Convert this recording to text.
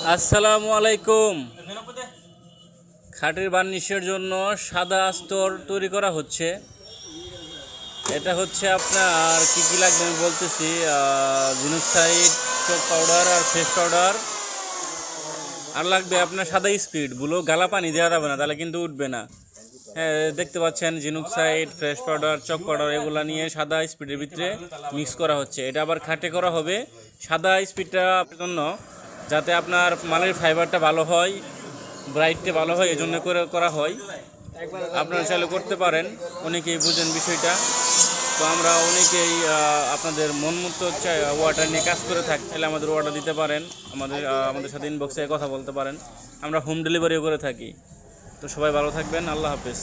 আসসালামু আলাইকুম। খাটের বার্নিশের জন্য সাদা আস্তর তৈরি করা হচ্ছে। এটা হচ্ছে আপনার কি কি লাগবে আমি বলতেছি। জিনোক্সাইড, চক পাউডার আর ফ্রেশ পাউডার। আর লাগবে আপনার সাদা স্পিড। গালা পানি দেওয়া যাবে না, তাহলে কিন্তু উঠবে না। হ্যাঁ, দেখতে পাচ্ছেন জিনোক্সাইড, ফ্রেশ পাউডার, চক পাউডার এগুলা নিয়ে সাদা স্পিডের ভিতরে মিক্স করা হচ্ছে। এটা আবার খাটে করা হবে। সাদা স্পিডটা জন্য যাতে আপনার মালের ফাইবারটা ভালো হয়, ব্রাইটটা ভালো হয়, এই জন্য করা হয়। আপনারা চাইলে করতে পারেন, অনেকেই বুঝেন বিষয়টা। তো আমরা অনেকেই আপনাদের মন মতো ওয়াটার নিয়ে কাজ করে থাকি। চাইলে আমাদের অর্ডার দিতে পারেন, আমাদের সাথে ইনবক্সে কথা বলতে পারেন। আমরা হোম ডেলিভারিও করে থাকি। তো সবাই ভালো থাকবেন, আল্লাহ হাফেজ।